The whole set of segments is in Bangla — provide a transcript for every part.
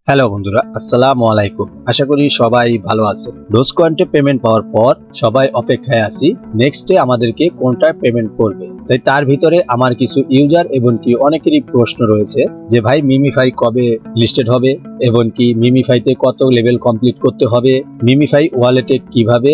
হ্যালো বন্ধুরা, আসসালামু আলাইকুম। আশা করি সবাই ভালো আছেন। ডোজকয়েন্টে পেমেন্ট পাওয়ার পর সবাই অপেক্ষায় আছি নেক্সটে আমাদেরকে কোনটা পেমেন্ট করবে। তাই তার ভিতরে আমার কিছু ইউজার এবং কি অনেকেরই প্রশ্ন রয়েছে যে ভাই মিমিফাই কবে লিস্টেড হবে এবং কি মিমিফাইতে কত লেভেল কমপ্লিট করতে হবে, মিমিফাই ওয়ালেটে কিভাবে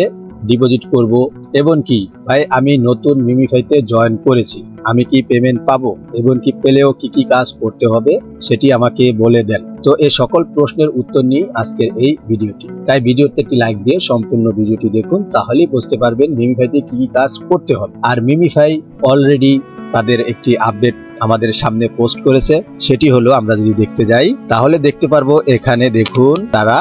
ডিপোজিট করব এবং কি ভাই আমি নতুন মিমিফাইতে জয়েন করেছি, আমি কি পেমেন্ট পাবো এবং কি পেলেও কি কি কাজ করতে হবে সেটি আমাকে বলে দেন। তো এই সকল প্রশ্নের উত্তর নিয়ে আজকের এই ভিডিওটি। তাই ভিডিওতে একটি লাইক দিয়ে সম্পূর্ণ ভিডিওটি দেখুন, তাহলেই বুঝতে পারবেন মিমিফাইতে কি কি কাজ করতে হবে। আর মিমিফাই অলরেডি তাদের একটি আপডেট আমাদের সামনে পোস্ট করেছে, সেটি হলো আমরা যদি দেখতে যাই তাহলে দেখতে পারবো। এখানে দেখুন তারা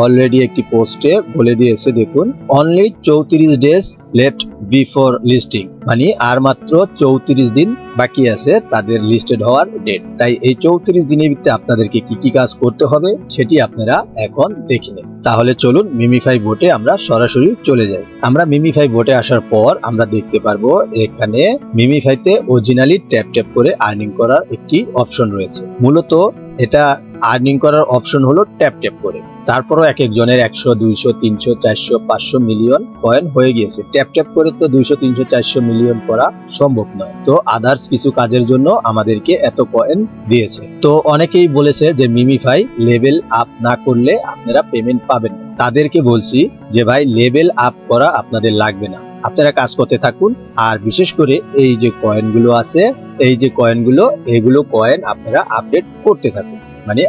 অলরেডি একটি পোস্টে বলে দিয়েছে, দেখুন only 34 days left before listing, মানে আর মাত্র 34 দিন বাকি আছে তাদের লিস্টেড হওয়ার ডেট। তাই এই 34 দিনের ভিতরে আপনাদেরকে কি কি কাজ করতে হবে সেটি আপনারা এখন দেখে নিন। তাহলে চলুন মিমিফাই বোটে আমরা সরাসরি চলে যাই। আমরা মিমিফাই বোটে আসার পর আমরা দেখতে পারবো এখানে মিমিফাইতে অরিজিনালি ট্যাপ ট্যাপ করে আর্নিং করার একটি অপশন রয়েছে। মূলত এটা আর্নিং করার অপশন হলো ট্যাপ ট্যাপ করে। তারপরও এক একজনের 100, 200, 300, 400, 500 মিলিয়ন কয়েন হয়ে গিয়েছে। ট্যাপ ট্যাপ করে তো 200, 300, 400 মিলিয়ন করা সম্ভব নয়, তো আদার্স কিছু কাজের জন্য আমাদেরকে এত কয়েন দিয়েছে। তো অনেকেই বলেছে যে মিমিফাই লেভেল আপ না করলে আপনারা পেমেন্ট পাবেন না। তাদেরকে বলছি যে ভাই লেভেল আপ করা আপনাদের লাগবে না, আপনারা কাজ করতে থাকুন। আর বিশেষ করে এই যে কয়েনগুলো আছে, এই যে কয়েনগুলো, এগুলো কয়েন আপনারা আপডেট করতে থাকুন, মানে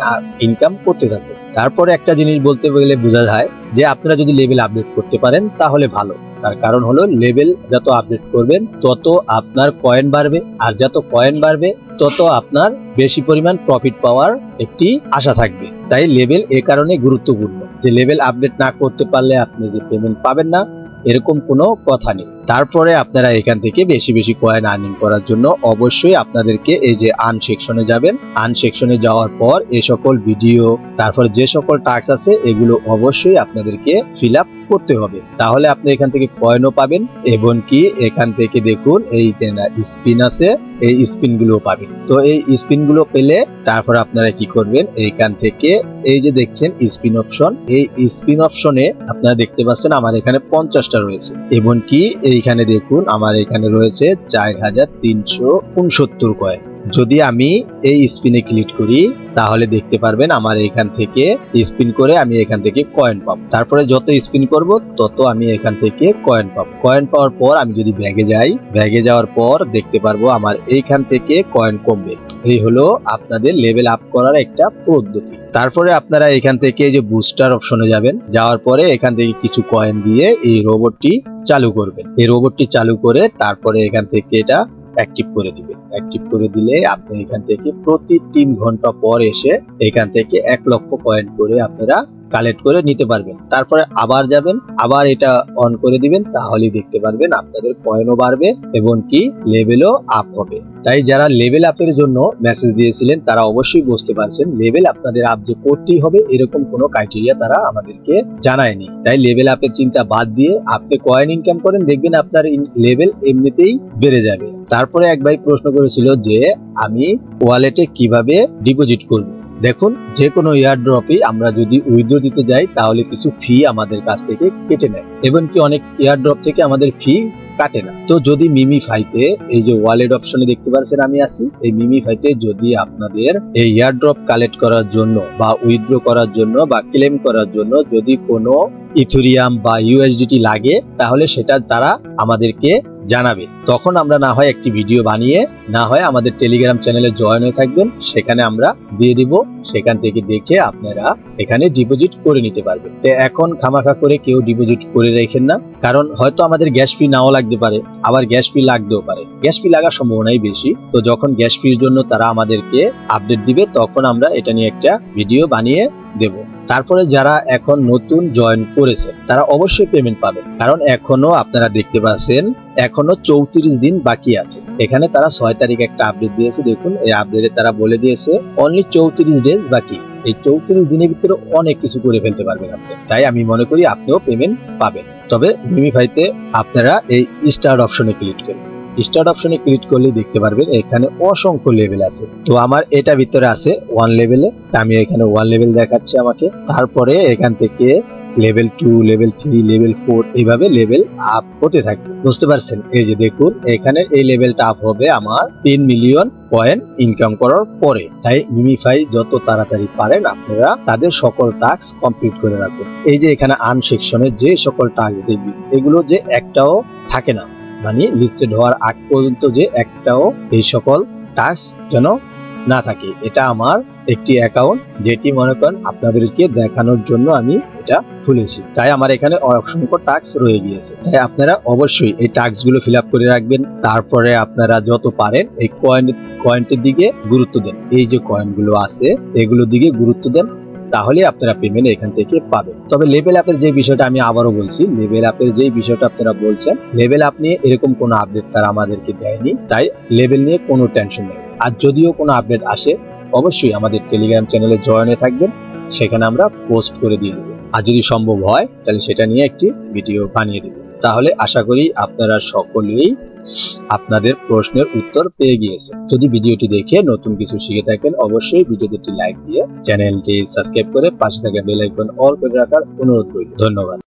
ইনকাম করতে থাকুন। তারপরে একটা জিনিস বলতে গেলে বোঝা যায় যে আপনারা যদি লেভেল আপডেট করতে পারেন তাহলে ভালো। তার কারণ হলো লেভেল যত আপডেট করবেন তত আপনার কয়েন বাড়বে, আর যত কয়েন বাড়বে তত আপনার বেশি পরিমাণ প্রফিট পাওয়ার একটি আশা থাকবে। তাই লেভেল এ কারণে গুরুত্বপূর্ণ যে লেভেল আপডেট না করতে পারলে আপনি যে পেমেন্ট পাবেন না এরকম কোনো কথা নেই। তারপরে আপনারা এখান থেকে বেশি বেশি কয়েন আর্নিং করার জন্য অবশ্যই আপনাদেরকে এই যে আর্ন সেকশনে যাবেন। আর্ন সেকশনে যাওয়ার পর এই সকল ভিডিও, তারপর যে সকল টাস্ক আছে এগুলো অবশ্যই আপনাদেরকে ফিল আপ করতে হবে, তাহলে আপনি এখান থেকে কয়েনও পাবেন এবং কি এখান থেকে দেখুন এই যে না স্পিন আছে, এই স্পিন গুলো পাবেন। তো এই স্পিন গুলো পেলে তারপর আপনারা কি করবেন, এইখান থেকে এই যে দেখছেন স্পিন অপশন, এই স্পিন অপশনে আপনারা দেখতে পাচ্ছেন আমার এখানে 50টা রয়েছে এবং কি এইখানে দেখুন আমার এখানে রয়েছে 4369 কয়েন। যদি আমি এই স্পিনে ক্লিক করি তাহলে দেখতে পারবেন আমার এখান থেকে স্পিন করে আমি এখান থেকে কয়েন পাবো। তারপরে যত স্পিন করব তত আমি এখান থেকে কয়েন পাবো। কয়েন পাওয়ার পর আমি যদি ব্যাগে যাই, ব্যাগে যাওয়ার পর দেখতে পারবো আমার এইখান থেকে কয়েন কমবে। এই হলো আপনাদের লেভেল আপ করার একটা পদ্ধতি। তারপরে আপনারা এখান থেকে এই যে বুস্টার অপশনে যাবেন, যাওয়ার পরে এখান থেকে কিছু কয়েন দিয়ে এই রোবটটি চালু করবেন। এই রোবটটি চালু করে তারপরে এখান থেকে এটা অ্যাক্টিভ করে দিবেন। অ্যাক্টিভ করে দিলে আপনি এখান থেকে প্রতি 3 ঘন্টা পর এসে এখান থেকে 1 লক্ষ কয়েন করে আপনারা কালেক্ট করে নিতে পারবেন। তারপরে আবার যাবেন, আবার এটা অন করে দিবেন, তাহলেই দেখতে পারবেন আপনাদের কয়েনও বাড়বে এবং কি লেভেলও আপ হবে। তাই যারা লেভেল আপের জন্য মেসেজ দিয়েছিলেন তারা অবশ্যই বুঝতে পারছেন লেভেল আপনাদের আপ যে করতেই হবে এরকম কোনো ক্রাইটেরিয়া তারা আমাদেরকে জানায়নি। তাই লেভেল আপের চিন্তা বাদ দিয়ে আপনি কয়েন ইনকাম করেন, দেখবেন আপনার লেভেল এমনিতেই বেড়ে যাবে। তারপরে এক ভাই প্রশ্ন করেছিল যে আমি ওয়ালেটে কিভাবে ডিপোজিট করব। দেখুন যে কোনো এয়ারড্রপে আমরা যদি উইথড্র দিতে যাই তাহলে কিছু ফি আমাদের কাছ থেকে কেটে নেয় এবং কি অনেক এয়ারড্রপ থেকে আমাদের ফি কাটে না। তো যদি মিমিফাইতে এই যে ওয়ালেট অপশনে দেখতে পাচ্ছেন আমি আছি, এই মিমিফাইতে যদি আপনাদের এই এয়ারড্রপ কালেক্ট করার জন্য বা উইথড্র করার জন্য বা ক্লেম করার জন্য যদি কোনো ইথেরিয়াম বা ইউএসডিটি লাগে তাহলে সেটা তারা আমাদেরকে জানাবে। তখন আমরা না হয় একটি ভিডিও বানিয়ে, না হয় আমাদের টেলিগ্রাম চ্যানেলে জয়েন হয়ে থাকবেন, সেখানে আমরা দিয়ে দিব, সেখান থেকে দেখে আপনারা এখানে ডিপোজিট করে নিতে পারবেন। তো এখন খামাখা করে কেউ ডিপোজিট করে রাখেন না, কারণ হয়তো আমাদের গ্যাস ফি নাও লাগতে পারে, আবার গ্যাস ফি লাগতেও পারে। গ্যাস ফি লাগার সম্ভাবনাই বেশি। তো যখন গ্যাস ফির জন্য তারা আমাদেরকে আপডেট দিবে তখন আমরা এটা নিয়ে একটা ভিডিও বানিয়ে দেব। তারপরে যারা এখন নতুন জয়েন করেছে তারা অবশ্যই পেমেন্ট পাবে, কারণ এখনো আপনারা দেখতে পাচ্ছেন এখনো 34 দিন বাকি আছে। এখানে তারা 6 তারিখ একটা আপডেট দিয়েছে, দেখুন এই আপডেটে তারা বলে দিয়েছে অনলি 34 ডেজ বাকি। এই 34 দিনের ভিতরে অনেক কিছু করে ফেলতে পারবেন আপনি। তাই আমি মনে করি আপনিও পেমেন্ট পাবেন। তবে মিমিফাইতে আপনারা এই স্টার্ট অপশনে ক্লিক করুন। স্টার্ট অপশনে ক্লিক করলে দেখতে পারবেন এখানে অসংখ্য লেভেল আছে। তো আমার এটা ভিতরে আছে 1 লেভেলে, আমি এখানে 1 লেভেল দেখাচ্ছে আমাকে। তারপরে এখান থেকে লেভেল 2, লেভেল 3, লেভেল 4 এইভাবে লেভেল আপ হতে থাকবে। বুঝতে পারছেন? এই যে দেখুন এখানে এই লেভেলটা আপ হবে আমার 3 মিলিয়ন কয়েন ইনকাম করার পরে। তাই মিমিফাই যত তাড়াতাড়ি পারেন আপনারা তাদের সকল টাস্ক কমপ্লিট করে রাখুন। এই যে এখানে আর্ন সেকশনে যে সকল টাস্ক দেখবেন এগুলো যে একটাও থাকে না, মানে লিস্টেড হওয়ার আগ পর্যন্ত যে একটাও এই সকল টাস্ক যেন না থাকে। এটা আমার একটি অ্যাকাউন্ট যেটি মনে করেন আপনাদেরকে দেখানোর জন্য আমি এটা খুলেছি, তাই আমার এখানে অসংখ্য টাস্ক রয়ে গিয়েছে। তাই আপনারা অবশ্যই এই টাস্ক গুলো ফিল আপ করে রাখবেন। তারপরে আপনারা যত পারেন এই কয়েনটির দিকে গুরুত্ব দেন। এই যে কয়েন গুলো আছে এগুলোর দিকে গুরুত্ব দেন, তাহলে আপনারা পেমেন্ট এখান থেকে পাবেন। তবে লেভেল আপের যে বিষয়টা আমি আবারও বলছি, লেভেল আপের যে বিষয়টা আপনারা বলছেন, লেভেল আপ নিয়ে এরকম কোনো আপডেট তারা আমাদেরকে দেয়নি, তাই লেভেল নিয়ে কোনো টেনশন নেই। আর যদিও কোনো আপডেট আসে অবশ্যই আমাদের টেলিগ্রাম চ্যানেলে জয়েনে থাকবেন, সেখানে আমরা পোস্ট করে দিয়ে দেব। আর যদি সম্ভব হয় তাহলে সেটা নিয়ে একটি ভিডিও বানিয়ে দেব। তাহলে আশা করি আপনারা সকলেই আপনাদের প্রশ্নের উত্তর পেয়ে গিয়েছেন। যদি ভিডিওটি দেখে নতুন কিছু শিখে থাকেন অবশ্যই ভিডিওতে একটি লাইক দিয়ে চ্যানেলটি সাবস্ক্রাইব করে পাশে থাকা বেল আইকন অল করে রাখার অনুরোধ রইল। ধন্যবাদ।